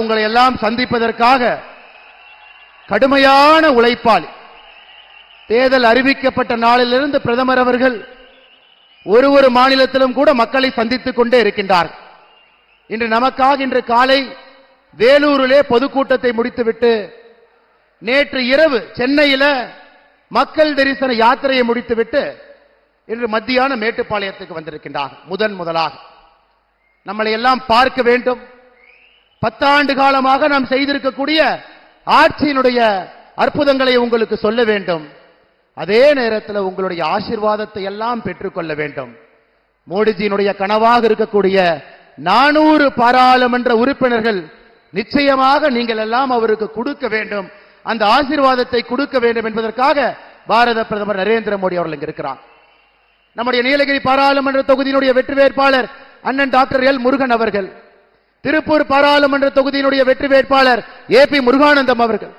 உங்களை எல்லாம் சந்திப்பதற்காக கடுமையான உழைப்பாளி. தேர்தல் அறிவிக்கப்பட்ட நாளிலிருந்து பிரதமர் அவர்கள் ஒரு மாநிலத்திலும் கூட மக்களை சந்தித்துக் கொண்டே இருக்கின்றார். இன்று நமக்காக இன்று காலை வேலூரிலே பொதுக்கூட்டத்தை முடித்துவிட்டு நேற்று இரவு சென்னையில மக்கள் தரிசன யாத்திரையை முடித்துவிட்டு இன்று மத்தியான மேட்டுப்பாளையத்துக்கு வந்திருக்கின்றார். முதலாக நம்மளை எல்லாம் பார்க்க வேண்டும். 10 ஆண்டு காலமாக நாம் செய்திருக்கக்கூடிய ஆட்சியினுடைய அற்புதங்களை உங்களுக்கு சொல்ல வேண்டும். அதே நேரத்தில் உங்களுடைய ஆசீர்வாதத்தை எல்லாம் பெற்றுக்கொள்ள வேண்டும். மோடிஜியினுடைய கனவாக இருக்கக்கூடிய 400 பாராளுமன்ற உறுப்பினர்கள் நிச்சயமாக நீங்கள் எல்லாம் அவருக்கு கொடுக்க வேண்டும். அந்த ஆசீர்வாதத்தை கொடுக்க வேண்டும் என்பதற்காக பாரத பிரதமர் நரேந்திர மோடி அவர்கள் இங்கு இருக்கிறார். நம்முடைய நீலகிரி பாராளுமன்ற தொகுதியினுடைய வெற்றி வேட்பாளர் அண்ணன் டாக்டர் எல் முருகன் அவர்கள், திருப்பூர் பாராளுமன்ற தொகுதியினுடைய வெற்றி வேட்பாளர் ஏபி முருகானந்தம் அவர்கள்,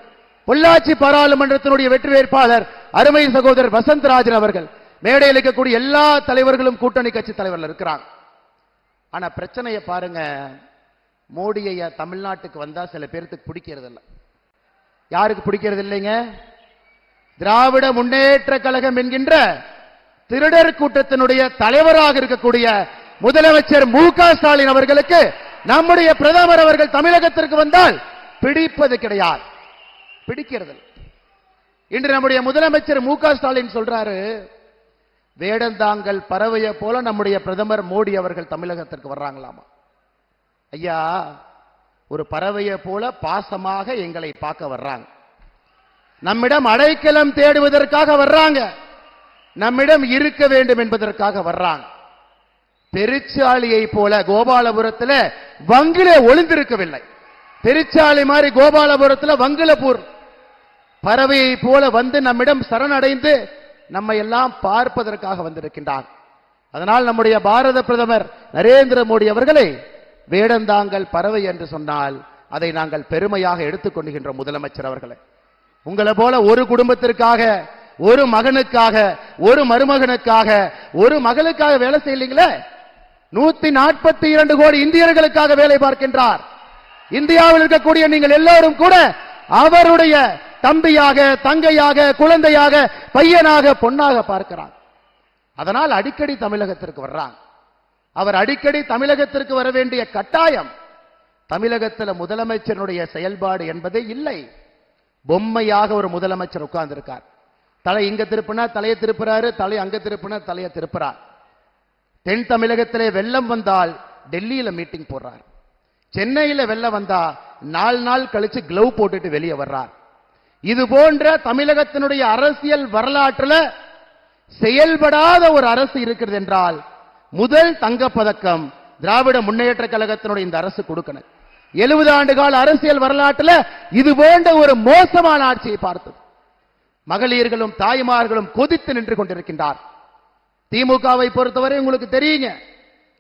பொள்ளாச்சி பாராளுமன்றத்தினுடைய வெற்றி வேட்பாளர் அருமை சகோதரர் வசந்தராஜன் அவர்கள், மேடையில் இருக்கக்கூடிய எல்லா தலைவர்களும் கூட்டணி கட்சி தலைவர்கள் இருக்கிறாங்க. ஆனா பிரச்சனையை பாருங்க, மோடியை தமிழ்நாட்டுக்கு வந்தா சில பேருக்கு பிடிக்கிறது இல்லை. யாருக்கு பிடிக்கிறது இல்லைங்க? திராவிட முன்னேற்ற கழகம் என்கின்ற திருடர் கூட்டத்தினுடைய தலைவராக இருக்கக்கூடிய முதலமைச்சர் மு.க. ஸ்டாலின் அவர்களுக்கு நம்முடைய பிரதமர் அவர்கள் தமிழகத்திற்கு வந்தால் பிடிப்பது கிடையாது, பிடிக்கிறது. இன்று நம்முடைய முதலமைச்சர் மு.க. ஸ்டாலின் சொல்றாரு, வேடந்தாங்கல் பறவையை போல நம்முடைய பிரதமர் மோடி அவர்கள் தமிழகத்திற்கு வர்றாங்களாமா. ஐயா, ஒரு பறவையை போல பாசமாக எங்களை பார்க்க வர்றாங்க. நம்மிடம் அடைக்கலம் தேடுவதற்காக வர்றாங்க, நம்மிடம் இருக்க வேண்டும் என்பதற்காக வர்றாங்க. பெருச்சாளியை போல கோபாலபுரத்தில் வங்கிலே ஒளிந்திருக்கவில்லை. பெருச்சாளி மாதிரி கோபாலபுரத்தில் வங்கிலப்பூர் பறவையை போல வந்து நம்மிடம் சரணடைந்து நம்மை எல்லாம் பார்ப்பதற்காக வந்திருக்கின்றார். அதனால் நம்முடைய பாரத பிரதமர் நரேந்திர மோடி அவர்களை வேடந்தாங்கல் பறவை என்று சொன்னால் அதை நாங்கள் பெருமையாக எடுத்துக்கொள்கின்ற முதலமைச்சர் அவர்களை, உங்களை போல ஒரு குடும்பத்திற்காக, ஒரு மகனுக்காக, ஒரு மருமகனுக்காக, ஒரு மகளுக்காக வேலை செய்யலீங்களே. 142 கோடி இந்தியர்களுக்காக வேலை பார்க்கின்றார். இந்தியாவில் இருக்கக்கூடிய நீங்கள் எல்லோரும் கூட அவருடைய தம்பியாக, தங்கையாக, குழந்தையாக, பையனாக, பொன்னாக பார்க்கிறார். அதனால் அடிக்கடி தமிழகத்திற்கு வர்றாங்க. அவர் அடிக்கடி தமிழகத்திற்கு வர வேண்டிய கட்டாயம் தமிழகத்தில் முதலமைச்சருடைய செயல்பாடு என்பதே இல்லை. பொம்மையாக ஒரு முதலமைச்சர் உட்கார்ந்து இருக்கார். தலை இங்க திருப்பினா தலையை திருப்புறாரு, தலை அங்க திருப்பினா தலையை திருப்புறார். தென் தமிழகத்திலே வெள்ளம் வந்தால் டெல்லியில மீட்டிங் போடுறார். சென்னையில வெள்ளம் வந்தா 4 நாள் கழிச்சு கிளவ் போட்டுட்டு வெளியே வர்றார். இது போன்ற தமிழகத்தினுடைய அரசியல் வரலாற்றில் செயல்படாத ஒரு அரசு இருக்கிறது என்றால் முதல் தங்கப்பதக்கம் திராவிட முன்னேற்ற கழகத்தினுடைய இந்த அரசு கொடுக்கணும். 70 ஆண்டு கால அரசியல் வரலாற்றில் இது போன்ற ஒரு மோசமான ஆட்சியை பார்த்தது. மகளிர்களும் தாய்மார்களும் கொதித்து நின்று கொண்டிருக்கின்றார். திமுகவை பொறுத்தவரை உங்களுக்கு தெரியுங்க,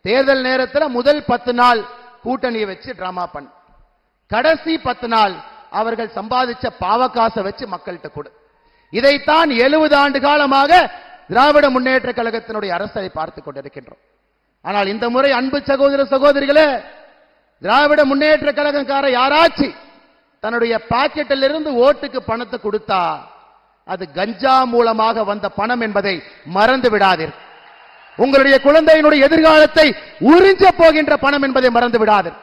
தேர்தல் நேரத்தில் முதல் 10 நாள் கூட்டணியை வச்சு டிராமா பண்ண, கடைசி 10 நாள் அவர்கள் சம்பாதிச்ச பாவகாசை வச்சு மக்கள்கிட்ட கொடு. இதைத்தான் 70 ஆண்டு காலமாக திராவிட முன்னேற்ற கழகத்தினுடைய அரசை பார்த்துக் கொண்டிருக்கின்றோம். ஆனால் இந்த முறை அன்பு சகோதர சகோதரிகளே, திராவிட முன்னேற்ற கழகக்கார யாராச்சு தன்னுடைய பாக்கெட்டில் இருந்து ஓட்டுக்கு பணத்தை கொடுத்தா அது கஞ்சா மூலமாக வந்த பணம் என்பதை மறந்து விடாதீர். உங்களுடைய குழந்தையினுடைய எதிர்காலத்தை உறிஞ்ச போகின்ற பணம் என்பதை மறந்து விடாதீர்.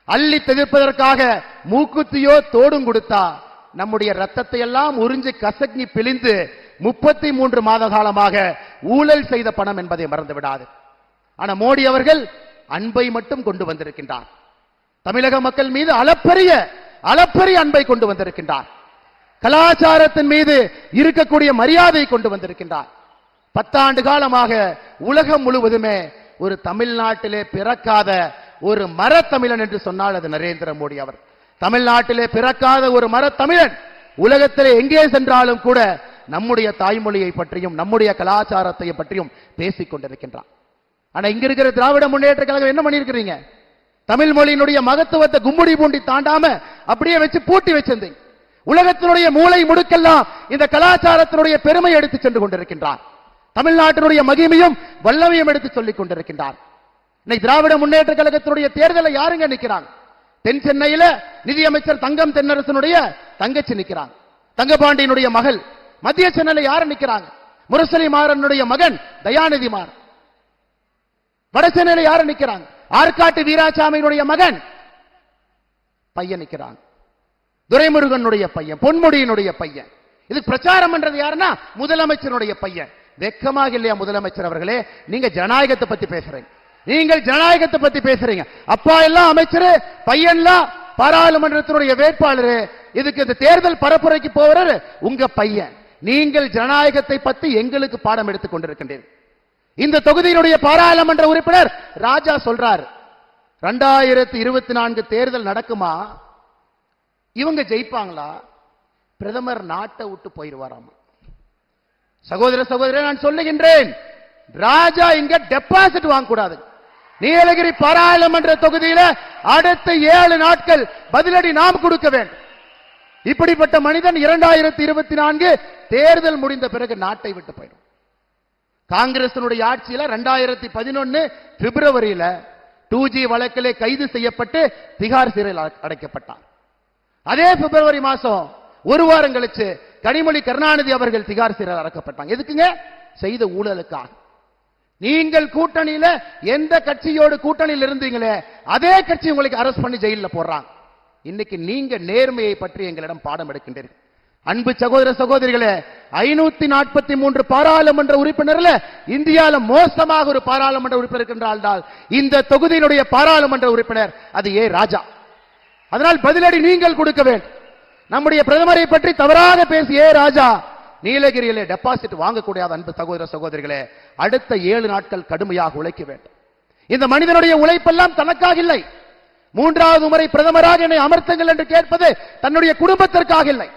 அள்ளி தெளிப்பதற்காக மூக்குத்தியோ தோடும் கொடுத்தா நம்முடைய ரத்தத்தை எல்லாம் உறிஞ்சி கசக்கி பிழிந்து 33 மாத காலமாக ஊழல் செய்த பணம் என்பதை மறந்து விடாது. ஆனா மோடி அவர்கள் அன்பை மட்டும் கொண்டு வந்திருக்கின்றார். தமிழக மக்கள் மீது அளப்பரிய அன்பை கொண்டு வந்திருக்கின்றார். கலாச்சாரத்தின் மீது இருக்கக்கூடிய மரியாதை கொண்டு வந்திருக்கின்றார். 10 ஆண்டு காலமாக உலகம் முழுவதுமே ஒரு தமிழ்நாட்டிலே பிறக்காத ஒரு மரத்தமிழன் என்று சொன்னால் அது நரேந்திர மோடி அவர். தமிழ்நாட்டிலே பிறக்காத ஒரு மரத்தமிழன் உலகத்திலே எங்கே சென்றாலும் கூட நம்முடைய தாய்மொழியை பற்றியும் நம்முடைய கலாச்சாரத்தை பற்றியும் பேசிக் கொண்டிருக்கின்றார். ஆனா இங்க இருக்கிற திராவிட முன்னேற்ற கழகம் என்ன பண்ணிருக்கிறீங்க? தமிழ் மொழியினுடைய மகத்துவத்தை கும்முடி பூண்டி தாண்டாம அப்படியே வச்சு பூட்டி வச்சிருந்தீங்க. உலகத்தினுடைய மூளை முடுக்கெல்லாம் இந்த கலாச்சாரத்தினுடைய பெருமை எடுத்து சென்று கொண்டிருக்கின்றார். தமிழ்நாட்டினுடைய மகிமையும் வல்லமையும் எடுத்து சொல்லிக் கொண்டிருக்கின்றார். இன்னைக்கு திராவிட முன்னேற்ற கழகத்தினுடைய தேர்தலை யாருங்க நிற்கிறாங்க? தென் சென்னையில நிதியமைச்சர் தங்கம் தென்னரசனுடைய தங்கச்சி நிக்கிறாங்க, தங்கபாண்டியனுடைய மகள். மத்திய சென்னையில யாரு நிக்கிறாங்க? முரசொலி மாறனுடைய மகன் தயாநிதி மாறன். வட சென்னையில யாரு நிக்கிறாங்க? ஆற்காட்டு வீராசாமியினுடைய மகன் பையன் நிக்கிறாங்க, துரைமுருகனுடைய பையன், பொன்முடியினுடைய பையன். இதுக்கு பிரச்சாரம் பண்றது யாருன்னா முதலமைச்சருடைய பையன். வெக்கமாக இல்லையா முதலமைச்சர் அவர்களே? நீங்க ஜனநாயகத்தை பத்தி பேசுறீங்க, நீங்கள் ஜனநாயகத்தை பத்தி பேசுறீங்க. அப்பா எல்லாம் அமைச்சர், பையன்லாம் பாராளுமன்றத்தினுடைய வேட்பாளர். இதுக்கு இந்த தேர்தல் பரப்புரைக்கு போவாரு உங்க பையன். நீங்கள் ஜனநாயகத்தை பத்தி எங்களுக்கு பாடம் எடுத்துக் கொண்டிருக்கின்றீர்கள். இந்த தொகுதியினுடைய பாராளுமன்ற உறுப்பினர் ராஜா சொல்றார், 2024 தேர்தல் நடக்குமா? இவங்க ஜெயிப்பாங்களா? பிரதமர் நாட்டை விட்டு போயிருவாராம். சகோதர சகோதரர், நான் சொல்லுகின்றேன், ராஜா இங்க டெபாசிட் வாங்க கூடாது. நீலகிரி பாராளுமன்ற தொகுதியில அடுத்த 7 நாட்கள் பதிலடி நாம் கொடுக்க வேண்டும். இப்படிப்பட்ட மனிதன் 2024 தேர்தல் முடிந்த பிறகு நாட்டை விட்டு போயிடும். காங்கிரசினுடைய ஆட்சியில 2011 பிப்ரவரியில 2G வழக்கிலே கைது செய்யப்பட்டு திகார் சிறையில் அடைக்கப்பட்டார். அதே பிப்ரவரி மாசம் ஒரு வாரம் கழிச்சு கனிமொழி கருணாநிதி அவர்கள் திகார் சிறையில் அடைக்கப்பட்டாங்க. எதுக்குங்க? செய்த ஊழலுக்காக. நீங்கள் கூட்டணியில எந்த கட்சியோடு கூட்டணியில் இருந்தீங்களே அதே கட்சி உங்களுக்கு அரெஸ்ட் பண்ணி ஜெயிலில் போடுறாங்க. இன்னைக்கு நீங்க நேர்மையை பற்றி எங்களிடம் பாடம் எடுக்கின்றீர்கள். அன்பு சகோதர சகோதரிகளே, 543 பாராளுமன்ற உறுப்பினர்ல இந்தியாவில் மோசமாக ஒரு பாராளுமன்ற உறுப்பினர் என்றால் இந்த தொகுதியினுடைய பாராளுமன்ற உறுப்பினர் அது ஏ ராஜா. அதனால் பதிலடி நீங்கள் கொடுக்க வேண்டும். நம்முடைய பிரதமரை பற்றி தவறாக பேசிய ஏ ராஜா நீலகிரியிலே டெபாசிட் வாங்கக்கூடாது. அன்பு சகோதர சகோதரிகளே, அடுத்த 7 நாட்கள் கடுமையாக உழைக்க வேண்டும். இந்த மனிதனுடைய உழைப்பெல்லாம் தனக்காக இல்லை. 3வது முறை பிரதமராக என்னை அமர்த்துங்கள் என்று கேட்பது தன்னுடைய குடும்பத்திற்காக இல்லை.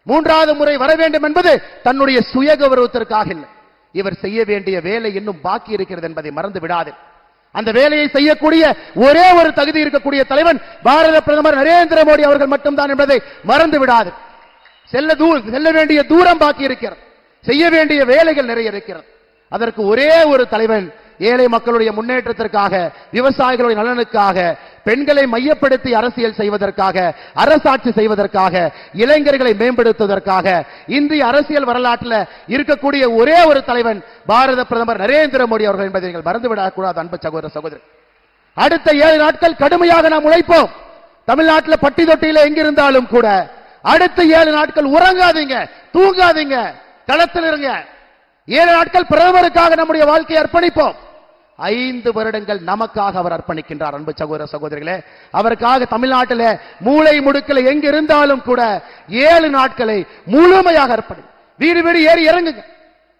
3வது முறை வர வேண்டும் என்பது தன்னுடைய சுய கௌரவத்திற்காக இல்லை. இவர் செய்ய வேண்டிய வேலை இன்னும் பாக்கி இருக்கிறது என்பதை மறந்து விடாது. அந்த வேலையை செய்யக்கூடிய ஒரே ஒரு தகுதி இருக்கக்கூடிய தலைவன் பாரத பிரதமர் நரேந்திர மோடி அவர்கள் மட்டும்தான் என்பதை மறந்து விடாது. செல்ல வேண்டிய தூரம் பாக்கி இருக்கிறது, செய்ய வேண்டிய வேலைகள் நிறைய இருக்கிறது. அதற்கு ஒரே ஒரு தலைவன் ஏழை மக்களுடைய முன்னேற்றத்திற்காக, விவசாயிகளுடைய நலனுக்காக, பெண்களை மையப்படுத்தி அரசியல் செய்வதற்காக, அரசாட்சி செய்வதற்காக, இளைஞர்களை மேம்படுத்துவதற்காக இந்திய அரசியல் வரலாற்றில் இருக்கக்கூடிய ஒரே ஒரு தலைவன் பாரத பிரதமர் நரேந்திர மோடி அவர்கள் என்பதை நீங்கள் மறந்துவிடக்கூடாது. அன்பு சகோதர சகோதரி, அடுத்த 7 நாட்கள் கடுமையாக நாம் உழைப்போம். தமிழ்நாட்டில் பட்டி தொட்டியில எங்கிருந்தாலும் கூட அடுத்த 7 நாட்கள் உறங்காதீங்க, தூங்காதீங்க, களத்தில் இருங்க. 7 நாட்கள் பிரதமருக்காக நம்முடைய வாழ்க்கையை அர்ப்பணிப்போம். 5 வருடங்கள் நமக்காக அவர் அர்ப்பணிக்கின்றார். அன்பு சகோதர சகோதரிகளே, அவருக்காக தமிழ்நாட்டில் மூளை முடுக்கில் எங்க இருந்தாலும் கூட 7 நாட்களை முழுமையாக அர்ப்பணி. வீடு வீடு ஏறி இறங்குங்க,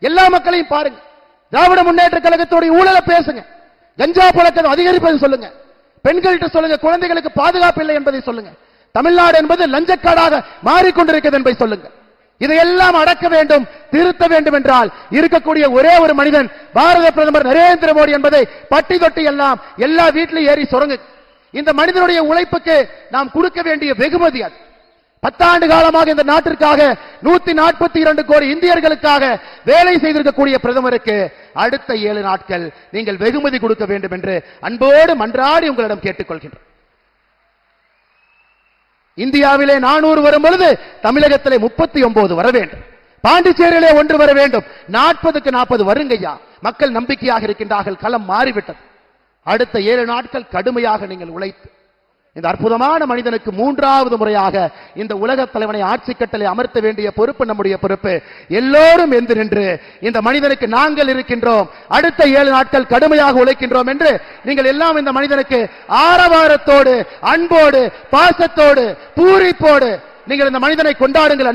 எல்லா மக்களையும் பாருங்க. திராவிட முன்னேற்ற கழகத்தோடைய ஊழலை பேசுங்க, கஞ்சா புழக்கம் அதிகரிப்பதை சொல்லுங்க, பெண்கள்கிட்ட சொல்லுங்க, குழந்தைகளுக்கு பாதுகாப்பு இல்லை என்பதை சொல்லுங்க, தமிழ்நாடு என்பது லஞ்சக்காடாக மாறிக்கொண்டிருக்கிறது என்பதை சொல்லுங்க. இதையெல்லாம் அடக்க வேண்டும், திருத்த வேண்டும் என்றால் இருக்கக்கூடிய ஒரே ஒரு மனிதன் பாரத பிரதமர் நரேந்திர மோடி என்பதை பட்டி தொட்டி எல்லாம் எல்லா வீட்டிலும் ஏறி சுரங்கு. இந்த மனிதனுடைய உழைப்புக்கு நாம் கொடுக்க வேண்டிய வெகுமதி அது. 10 ஆண்டு காலமாக இந்த நாட்டிற்காக 142 கோடி இந்தியர்களுக்காக வேலை செய்திருக்கக்கூடிய பிரதமருக்கு அடுத்த 7 நாட்கள் நீங்கள் வெகுமதி கொடுக்க வேண்டும் என்று அன்போடு மன்றாடி உங்களிடம் கேட்டுக்கொள்கின்றேன். இந்தியாவிலே 400 வரும் பொழுது தமிழகத்திலே 39 வர வேண்டும், பாண்டிச்சேரியிலே 1 வர வேண்டும். 40க்கு 40 வருங்கய்யா. மக்கள் நம்பிக்கையாக இருக்கின்றார்கள், களம் மாறிவிட்டது. அடுத்த 7 நாட்கள் கடுமையாக நீங்கள் உழைத்து இந்த அற்புதமான மனிதனுக்கு 3வது முறையாக இந்த உலக தலைவனை ஆட்சி கட்டளை அமர்த்த வேண்டிய பொறுப்பு நம்முடைய பொறுப்பு. எல்லோரும் எந்து நின்று இந்த மனிதனுக்கு நாங்கள் இருக்கின்றோம், அடுத்த 7 நாட்கள் கடுமையாக உழைக்கின்றோம் என்று நீங்கள் எல்லாம் இந்த மனிதனுக்கு ஆரவாரத்தோடு, அன்போடு, பாசத்தோடு, பூரிப்போடு நீங்கள் இந்த மனிதனை கொண்டாடுங்கள்.